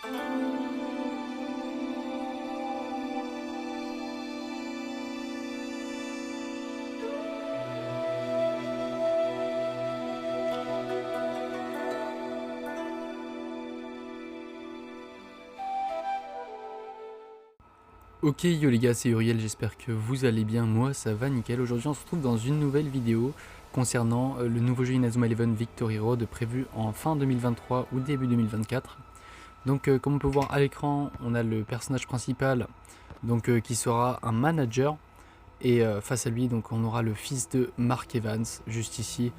Ok yo les gars, c'est Uriel, j'espère que vous allez bien, moi ça va nickel. Aujourd'hui on se retrouve dans une nouvelle vidéo concernant le nouveau jeu Inazuma Eleven Victory Road prévu en fin 2023 ou début 2024. Donc comme on peut voir à l'écran, on a le personnage principal qui sera un manager et face à lui donc on aura le fils de Mark Evans juste ici.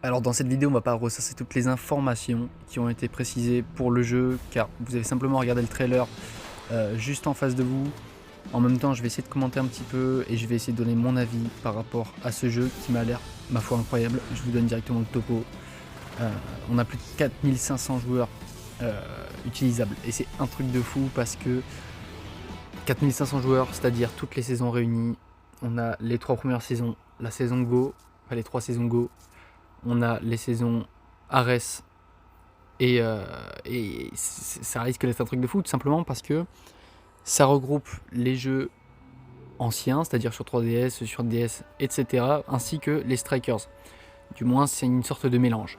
Alors dans cette vidéo on va pas ressasser toutes les informations qui ont été précisées pour le jeu car vous avez simplement regardé le trailer juste en face de vous. En même temps, je vais essayer de commenter un petit peu et je vais essayer de donner mon avis par rapport à ce jeu qui m'a l'air, ma foi, incroyable. Je vous donne directement le topo. On a plus de 4500 joueurs utilisables et c'est un truc de fou parce que 4500 joueurs, c'est-à-dire toutes les saisons réunies. On a les 3 premières saisons, la saison Go, enfin les 3 saisons Go. On a les saisons Ares et ça risque d'être un truc de fou tout simplement parce que ça regroupe les jeux anciens, c'est-à-dire sur 3DS, sur DS, etc. ainsi que les Strikers. Du moins, c'est une sorte de mélange.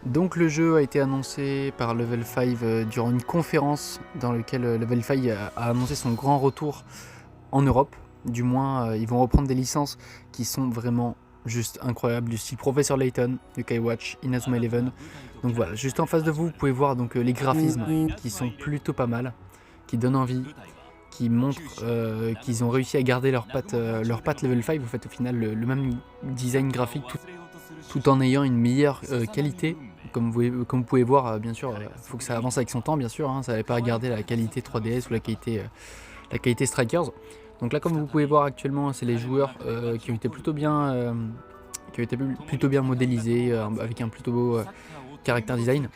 Donc le jeu a été annoncé par Level 5 durant une conférence dans laquelle Level 5 a annoncé son grand retour en Europe. Du moins, ils vont reprendre des licences qui sont vraiment juste incroyables, du style Professor Layton, Yokai Watch, Inazuma Eleven. Donc voilà, juste en face de vous, vous pouvez voir donc, les graphismes qui sont plutôt pas mal, qui donnent envie, qui montrent qu'ils ont réussi à garder leur patte level 5, en fait au final le même design graphique tout en ayant une meilleure qualité. Comme vous pouvez voir, bien sûr, faut que ça avance avec son temps, bien sûr, hein, ça n'avait pas garder la qualité 3DS ou la qualité Strikers. Donc là, comme vous pouvez voir actuellement, c'est les joueurs qui ont été plutôt bien, modélisés, avec un plutôt beau caractère design.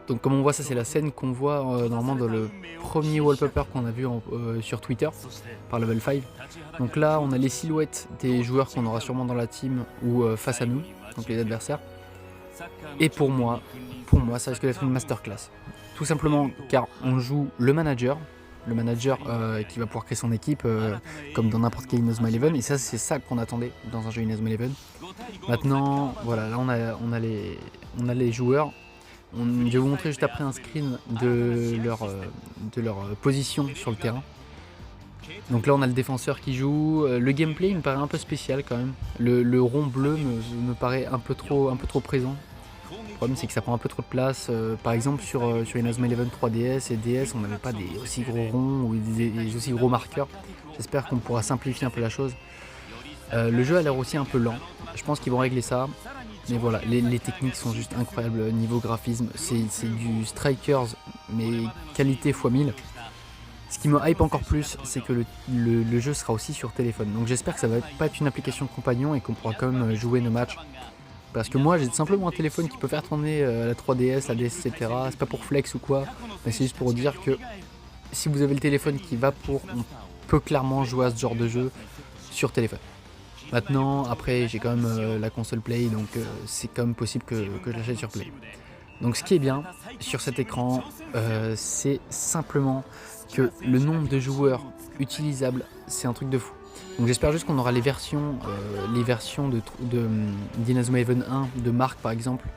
Donc comme on voit, ça c'est la scène qu'on voit normalement dans le premier wallpaper qu'on a vu sur Twitter par Level 5. Donc là on a les silhouettes des joueurs qu'on aura sûrement dans la team ou face à nous, donc les adversaires. Et pour moi ça risque d'être une masterclass. Tout simplement car on joue le manager qui va pouvoir créer son équipe comme dans n'importe quel Inazuma Eleven. Et ça c'est ça qu'on attendait dans un jeu Inazuma Eleven. Maintenant voilà, là on a les joueurs. Je vais vous montrer juste après un screen de leur position sur le terrain. Donc là on a le défenseur qui joue. Le gameplay me paraît un peu spécial quand même. Le rond bleu me paraît un peu trop présent. Le problème c'est que ça prend un peu trop de place. Par exemple sur Inazuma Eleven 3DS et DS on n'avait pas des aussi gros ronds ou des aussi gros marqueurs. J'espère qu'on pourra simplifier un peu la chose. Le jeu a l'air aussi un peu lent. Je pense qu'ils vont régler ça. Mais voilà, les techniques sont juste incroyables niveau graphisme. C'est du Strikers, mais qualité x 1000. Ce qui me hype encore plus, c'est que le jeu sera aussi sur téléphone. Donc j'espère que ça va pas être une application de compagnon et qu'on pourra quand même jouer nos matchs. Parce que moi j'ai simplement un téléphone qui peut faire tourner la 3DS, la DS, etc. C'est pas pour flex ou quoi, mais c'est juste pour dire que si vous avez le téléphone qui va pour, on peut clairement jouer à ce genre de jeu sur téléphone. Maintenant, après, j'ai quand même la console Play, donc c'est quand même possible que je l'achète sur Play. Donc ce qui est bien sur cet écran, c'est simplement que le nombre de joueurs utilisables, c'est un truc de fou. Donc j'espère juste qu'on aura les versions d'Inazuma Eleven 1, de Mark par exemple,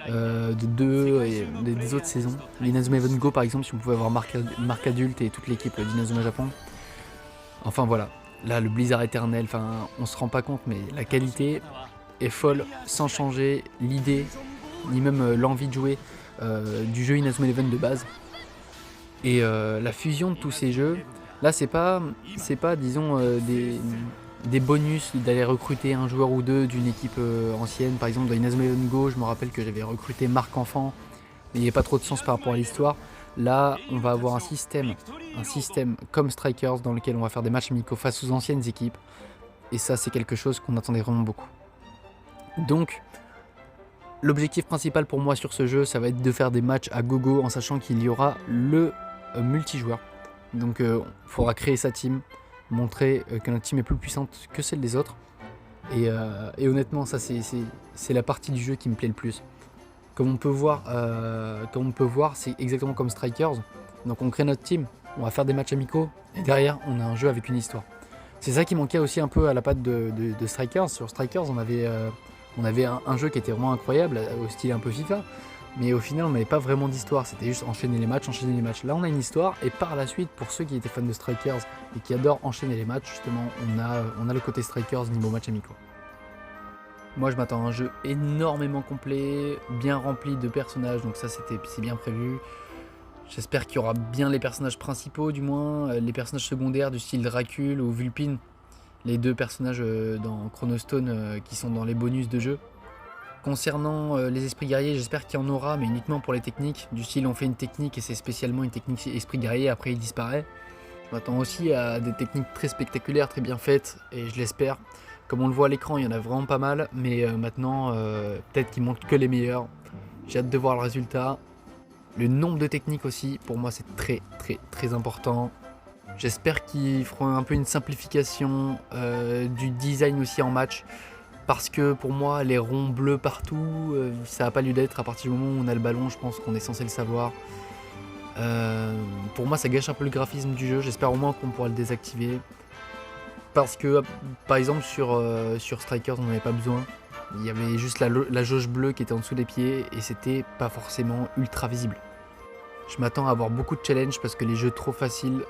de 2 et des autres saisons. L'Inazuma Eleven Go par exemple, si on pouvait avoir Mark adulte et toute l'équipe d'Inazuma Japon. Enfin voilà. Là, le Blizzard éternel, enfin, on se rend pas compte, mais la qualité est folle, sans changer l'idée, ni même l'envie de jouer du jeu Inazuma Eleven de base. Et la fusion de tous ces jeux, là, c'est pas disons, des bonus d'aller recruter un joueur ou deux d'une équipe ancienne. Par exemple, dans Inazuma Eleven Go, je me rappelle que j'avais recruté Marc Enfant, mais il n'y avait pas trop de sens par rapport à l'histoire. Là, on va avoir un système comme Strikers dans lequel on va faire des matchs amicaux face aux anciennes équipes. Et ça, c'est quelque chose qu'on attendait vraiment beaucoup. Donc, l'objectif principal pour moi sur ce jeu, ça va être de faire des matchs à gogo en sachant qu'il y aura le multijoueur. Donc, il faudra créer sa team, montrer que notre team est plus puissante que celle des autres. Et honnêtement, ça, c'est la partie du jeu qui me plaît le plus. Comme on peut voir, c'est exactement comme Strikers. Donc on crée notre team, on va faire des matchs amicaux, et derrière, on a un jeu avec une histoire. C'est ça qui manquait aussi un peu à la patte de Strikers. Sur Strikers, on avait un jeu qui était vraiment incroyable, au style un peu FIFA. Mais au final, on n'avait pas vraiment d'histoire, c'était juste enchaîner les matchs, enchaîner les matchs. Là, on a une histoire, et par la suite, pour ceux qui étaient fans de Strikers et qui adorent enchaîner les matchs, justement, on a le côté Strikers niveau match amicaux. Moi, je m'attends à un jeu énormément complet, bien rempli de personnages, donc ça, c'est bien prévu. J'espère qu'il y aura bien les personnages principaux, du moins, les personnages secondaires du style Dracul ou Vulpine, les deux personnages dans Chronostone qui sont dans les bonus de jeu. Concernant les esprits guerriers, j'espère qu'il y en aura, mais uniquement pour les techniques. Du style, on fait une technique et c'est spécialement une technique esprit guerrier, après il disparaît. Je m'attends aussi à des techniques très spectaculaires, très bien faites, et je l'espère. Comme on le voit à l'écran, il y en a vraiment pas mal, mais maintenant, peut-être qu'il manque que les meilleurs. J'ai hâte de voir le résultat. Le nombre de techniques aussi, pour moi, c'est très très très important. J'espère qu'ils feront un peu une simplification du design aussi en match. Parce que pour moi, les ronds bleus partout, ça n'a pas lieu d'être. À partir du moment où on a le ballon, je pense qu'on est censé le savoir. Pour moi, ça gâche un peu le graphisme du jeu. J'espère au moins qu'on pourra le désactiver. Parce que, par exemple, sur Strikers, on n'en avait pas besoin. Il y avait juste la jauge bleue qui était en dessous des pieds et c'était pas forcément ultra visible. Je m'attends à avoir beaucoup de challenges parce que les jeux trop faciles,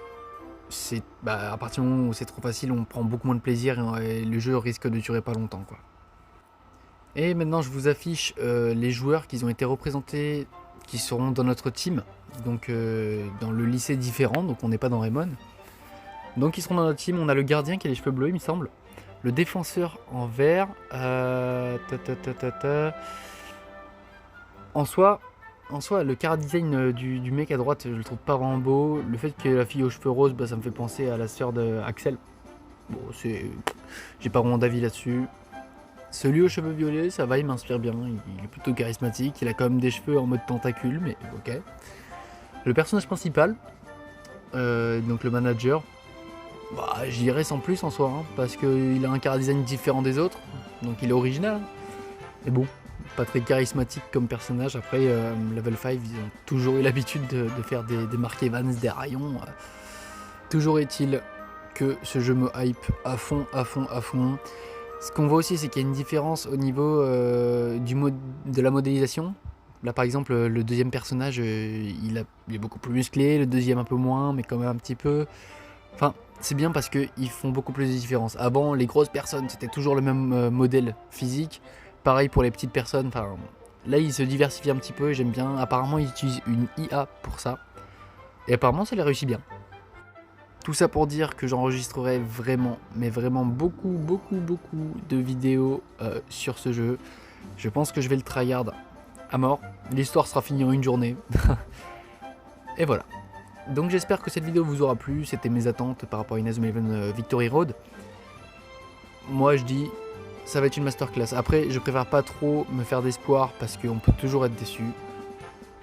à partir du moment où c'est trop facile, on prend beaucoup moins de plaisir et le jeu risque de durer pas longtemps, quoi. Et maintenant, je vous affiche les joueurs qui ont été représentés, qui seront dans notre team, donc dans le lycée différent, donc on n'est pas dans Raymond. Donc ils seront dans notre team, on a le gardien qui a les cheveux bleus, il me semble. Le défenseur en vert. En soi, le car design du mec à droite, je le trouve pas vraiment beau. Le fait que la fille aux cheveux roses, ça me fait penser à la sœur d'Axel. Bon, j'ai pas vraiment d'avis là-dessus. Celui aux cheveux violets, ça va, il m'inspire bien. Il est plutôt charismatique. Il a quand même des cheveux en mode tentacule, mais ok. Le personnage principal, donc le manager, je dirais sans plus en soi, hein, parce qu'il a un car design différent des autres, donc il est original. Mais bon, pas très charismatique comme personnage. Après, Level 5, ils ont toujours eu l'habitude de faire des Mark Evans, des Rayons. Toujours est-il que ce jeu me hype à fond, à fond, à fond. Ce qu'on voit aussi, c'est qu'il y a une différence au niveau de la modélisation. Là, par exemple, le deuxième personnage, il est beaucoup plus musclé, le deuxième un peu moins, mais quand même un petit peu. Enfin, c'est bien parce qu'ils font beaucoup plus de différence. Avant, les grosses personnes, c'était toujours le même modèle physique. Pareil pour les petites personnes. Enfin, là, ils se diversifient un petit peu et j'aime bien. Apparemment, ils utilisent une IA pour ça. Et apparemment, ça les réussit bien. Tout ça pour dire que j'enregistrerai vraiment, mais vraiment beaucoup de vidéos sur ce jeu. Je pense que je vais le tryhard à mort. L'histoire sera finie en une journée. Et voilà. Donc j'espère que cette vidéo vous aura plu. C'était mes attentes par rapport à Inazuma Eleven Victory Road. Moi je dis, ça va être une masterclass. Après, je préfère pas trop me faire d'espoir parce qu'on peut toujours être déçu.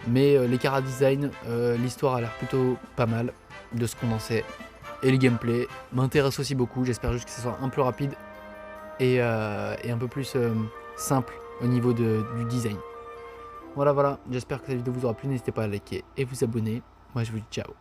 Mais les chara design, l'histoire a l'air plutôt pas mal de ce qu'on en sait. Et le gameplay m'intéresse aussi beaucoup. J'espère juste que ce soit un peu rapide et un peu plus simple au niveau du design. Voilà, j'espère que cette vidéo vous aura plu. N'hésitez pas à liker et vous abonner. Moi je vous dis ciao.